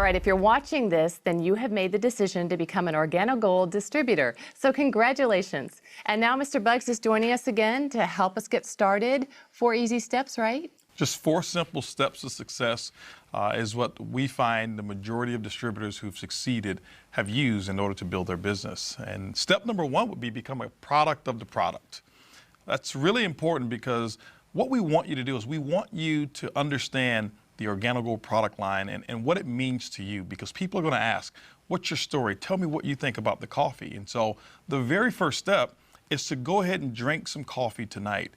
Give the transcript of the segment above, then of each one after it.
right, if you're watching this, then you have made the decision to become an Organo Gold distributor. So congratulations. And now Mr. Buggs is joining us again to help us get started. 4 easy steps, right? Just 4 simple steps to success is what we find the majority of distributors who've succeeded have used in order to build their business. And step number 1 would be become a product of the product. That's really important because what we want you to do is we want you to understand the Organo Gold product line and what it means to you, because people are going to ask, what's your story? Tell me what you think about the coffee. And so the very first step is to go ahead and drink some coffee tonight,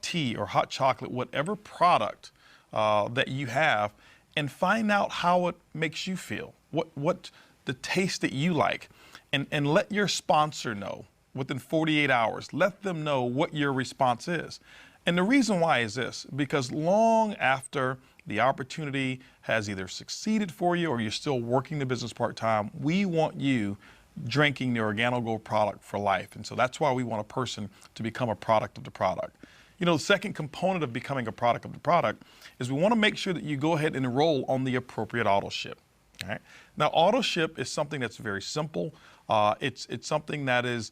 tea or hot chocolate, whatever product that you have, and find out how it makes you feel, what the taste that you like, and let your sponsor know within 48 hours. Let them know what your response is. And the reason why is this, because long after the opportunity has either succeeded for you or you're still working the business part-time, we want you drinking the Organo Gold product for life. And so that's why we want a person to become a product of the product. You know, the second component of becoming a product of the product is we want to make sure that you go ahead and enroll on the appropriate auto ship. All right? Now, auto ship is something that's very simple. It's something that is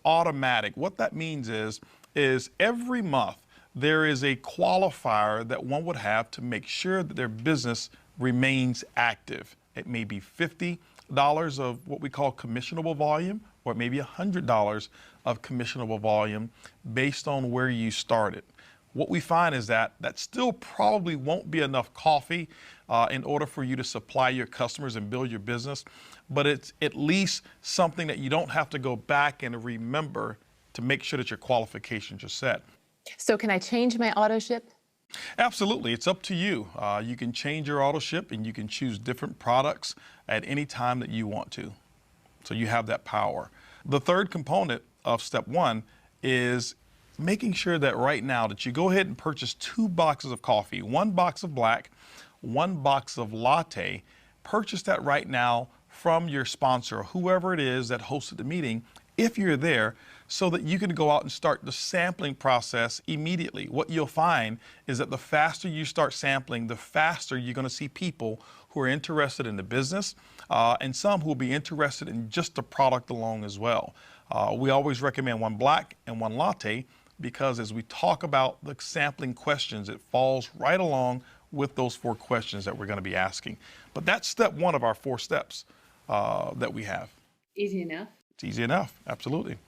automatic. What that means is every month there is a qualifier that one would have to make sure that their business remains active. It may be $50 of what we call commissionable volume, or it may be $100 of commissionable volume based on where you started. What we find is that still probably won't be enough coffee in order for you to supply your customers and build your business, but it's at least something that you don't have to go back and remember to make sure that your qualifications are set. So can I change my auto ship? Absolutely. It's up to you. You can change your auto ship and you can choose different products at any time that you want to. So you have that power. The third component of step 1 is making sure that right now that you go ahead and purchase 2 boxes of coffee, 1 box of black, 1 box of latte. Purchase that right now from your sponsor, whoever it is that hosted the meeting, if you're there, so that you can go out and start the sampling process immediately. What you'll find is that the faster you start sampling, the faster you're going to see people who are interested in the business and some who will be interested in just the product alone as well. We always recommend 1 black and 1 latte because as we talk about the sampling questions, it falls right along with those 4 questions that we're going to be asking. But that's step 1 of our 4 steps that we have. Easy enough. It's easy enough, absolutely.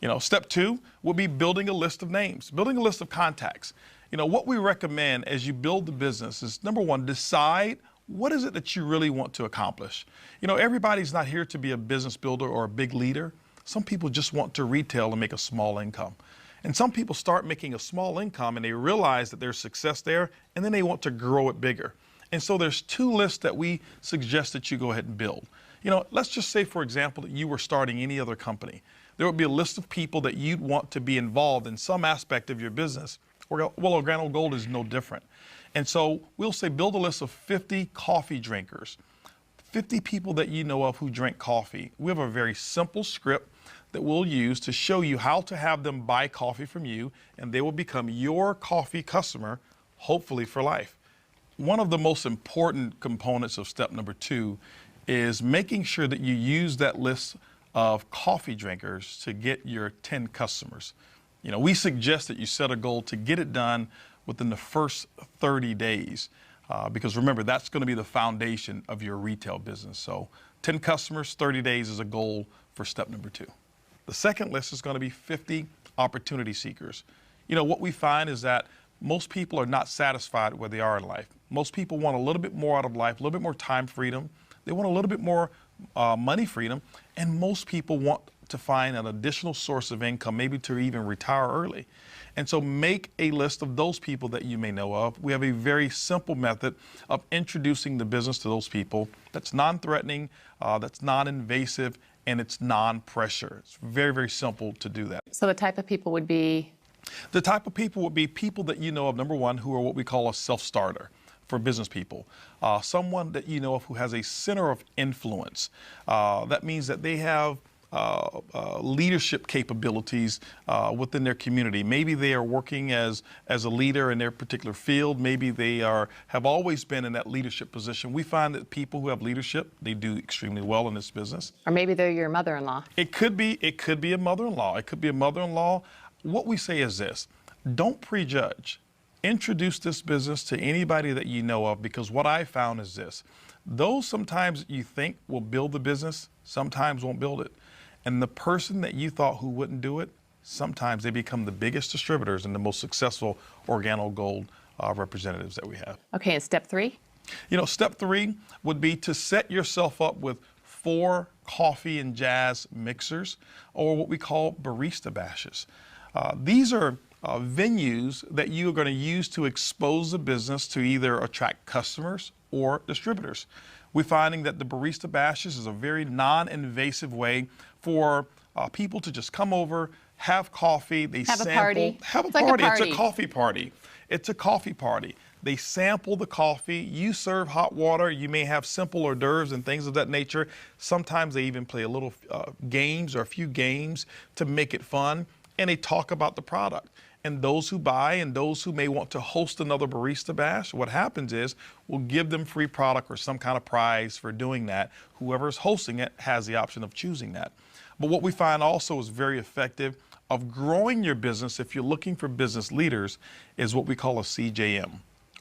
You know, step 2 will be building a list of names, building a list of contacts. You know, what we recommend as you build the business is, number 1, decide what is it that you really want to accomplish. You know, everybody's not here to be a business builder or a big leader. Some people just want to retail and make a small income. And some people start making a small income and they realize that there's success there and then they want to grow it bigger. And so there's 2 lists that we suggest that you go ahead and build. You know, let's just say, for example, that you were starting any other company. There would be a list of people that you'd want to be involved in some aspect of your business. Well, Organo Gold is no different. And so we'll say build a list of 50 coffee drinkers, 50 people that you know of who drink coffee. We have a very simple script that we'll use to show you how to have them buy coffee from you, and they will become your coffee customer, hopefully for life. One of the most important components of step number 2 is making sure that you use that list of coffee drinkers to get your 10 customers. You know, we suggest that you set a goal to get it done within the first 30 days because remember, that's going to be the foundation of your retail business. So 10 customers, 30 days is a goal for step number 2. The second list is going to be 50 opportunity seekers. You know, what we find is that most people are not satisfied where they are in life. Most people want a little bit more out of life, a little bit more time freedom. They want a little bit more money freedom, and most people want to find an additional source of income, maybe to even retire early. And so make a list of those people that you may know of. We have a very simple method of introducing the business to those people that's non-threatening, that's non-invasive, and it's non-pressure. It's very, very simple to do that. So the type of people would be? The type of people would be people that you know of, number 1, who are what we call a self-starter. For business people, someone that you know of who has a center of influence. That means that they have leadership capabilities within their community. Maybe they are working as a leader in their particular field. Maybe they have always been in that leadership position. We find that people who have leadership, they do extremely well in this business. Or maybe they're your mother-in-law. It could be a mother-in-law. It could be a mother-in-law. What we say is this: don't prejudge. Introduce this business to anybody that you know of, because what I found is this: those sometimes you think will build the business, sometimes won't build it. And the person that you thought who wouldn't do it, sometimes they become the biggest distributors and the most successful Organo Gold representatives that we have. Okay, and step 3? Step 3 would be to set yourself up with 4 coffee and jazz mixers, or what we call barista bashes. These are venues that you are going to use to expose the business to either attract customers or distributors. We're finding that the barista bashes is a very non-invasive way for people to just come over, have coffee, they have sample, a party. have a It's like party. a party. It's a coffee party. It's a coffee party. They sample the coffee, you serve hot water, you may have simple hors d'oeuvres and things of that nature. Sometimes they even play a little games or a few games to make it fun, and they talk about the product. And those who buy and those who may want to host another barista bash, what happens is we'll give them free product or some kind of prize for doing that. Whoever's hosting it has the option of choosing that. But what we find also is very effective of growing your business, if you're looking for business leaders, is what we call a CJM,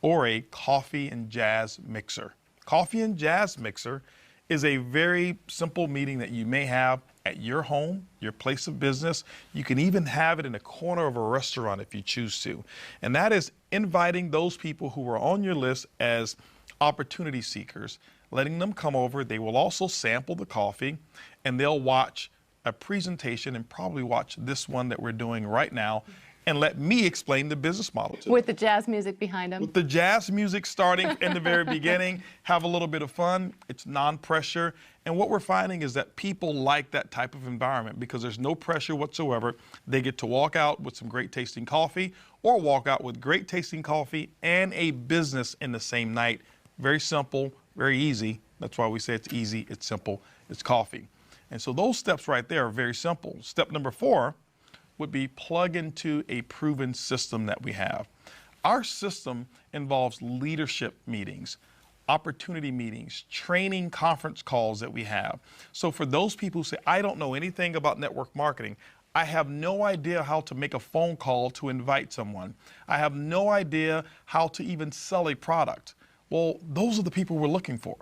or a coffee and jazz mixer. Coffee and jazz mixer is a very simple meeting that you may have at your home, your place of business. You can even have it in a corner of a restaurant if you choose to. And that is inviting those people who are on your list as opportunity seekers, letting them come over. They will also sample the coffee, and they'll watch a presentation and probably watch this one that we're doing right now, and let me explain the business model to them. With the jazz music behind them? With the jazz music starting in the very beginning, have a little bit of fun. It's non-pressure. And what we're finding is that people like that type of environment because there's no pressure whatsoever. They get to walk out with some great tasting coffee, or walk out with great tasting coffee and a business in the same night. Very simple, very easy. That's why we say it's easy, it's simple, it's coffee. And so those steps right there are very simple. Step number 4 would be plug into a proven system that we have. Our system involves leadership meetings, opportunity meetings, training conference calls that we have. So for those people who say, I don't know anything about network marketing, I have no idea how to make a phone call to invite someone, I have no idea how to even sell a product. Well, those are the people we're looking for,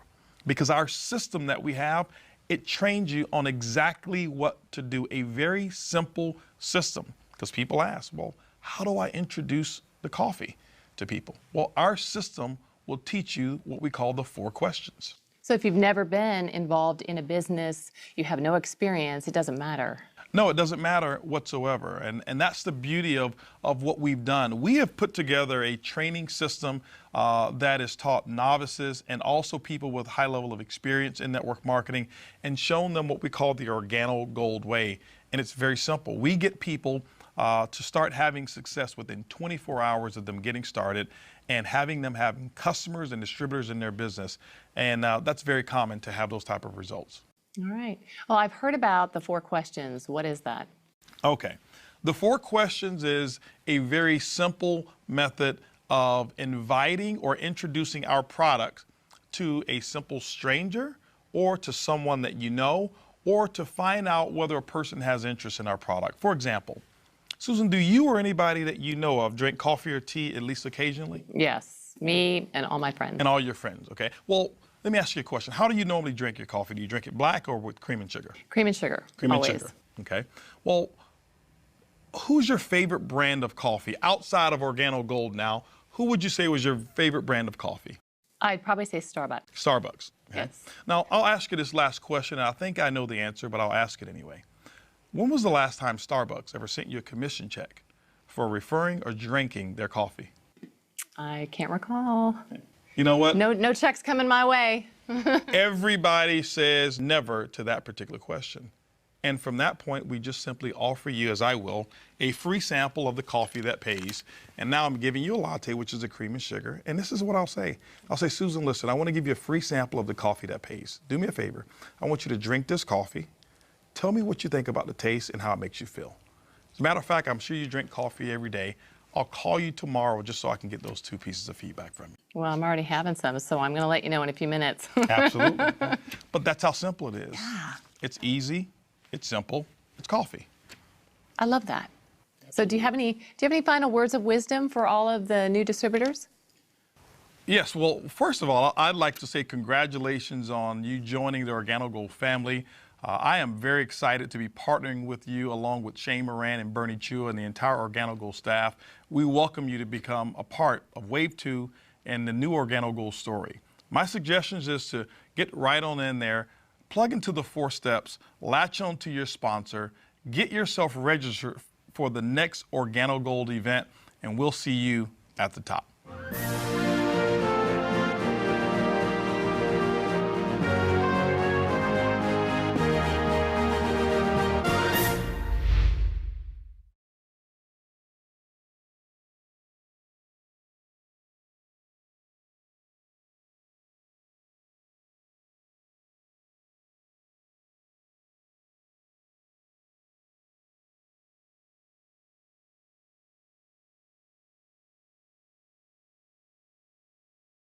because our system that we have, it trains you on exactly what to do, a very simple system. Because people ask, well, how do I introduce the coffee to people? Well, our system will teach you what we call the 4 questions. So if you've never been involved in a business, you have no experience, it doesn't matter. No, it doesn't matter whatsoever. And that's the beauty of what we've done. We have put together a training system that is taught novices and also people with high level of experience in network marketing, and shown them what we call the Organo Gold way. And it's very simple. We get people to start having success within 24 hours of them getting started, and having them having customers and distributors in their business. And that's very common to have those type of results. All right. Well, I've heard about the 4 questions. What is that? Okay. The 4 questions is a very simple method of inviting or introducing our product to a simple stranger, or to someone that you know, or to find out whether a person has interest in our product. For example, Susan, do you or anybody that you know of drink coffee or tea at least occasionally? Yes, me and all my friends. And all your friends, okay. Well, let me ask you a question. How do you normally drink your coffee? Do you drink it black or with cream and sugar? Cream and sugar, Cream always. and sugar, okay. Well, who's your favorite brand of coffee? Outside of Organo Gold now, who would you say was your favorite brand of coffee? I'd probably say Starbucks. Starbucks, okay. Yes. Now, I'll ask you this last question, and I think I know the answer, but I'll ask it anyway. When was the last time Starbucks ever sent you a commission check for referring or drinking their coffee? I can't recall. You know what? No checks coming my way. Everybody says never to that particular question. And from that point, we just simply offer you, as I will, a free sample of the coffee that pays. And now I'm giving you a latte, which is a cream and sugar. And this is what I'll say. I'll say, Susan, listen, I want to give you a free sample of the coffee that pays. Do me a favor. I want you to drink this coffee, Tell me what you think about the taste and how it makes you feel. As a matter of fact, I'm sure you drink coffee every day. I'll call you tomorrow just so I can get those 2 pieces of feedback from you. Well, I'm already having some, so I'm going to let you know in a few minutes. Absolutely. But that's how simple it is. Yeah. It's easy, it's simple, it's coffee. I love that. So do you have any final words of wisdom for all of the new distributors? Yes, well, first of all, I'd like to say congratulations on you joining the ORGANO family. I am very excited to be partnering with you along with Shane Moran and Bernie Chua and the entire ORGANO staff. We welcome you to become a part of Wave 2 and the new ORGANO story. My suggestion is to get right on in there, plug into the 4 steps, latch on to your sponsor, get yourself registered for the next ORGANO event, and we'll see you at the top.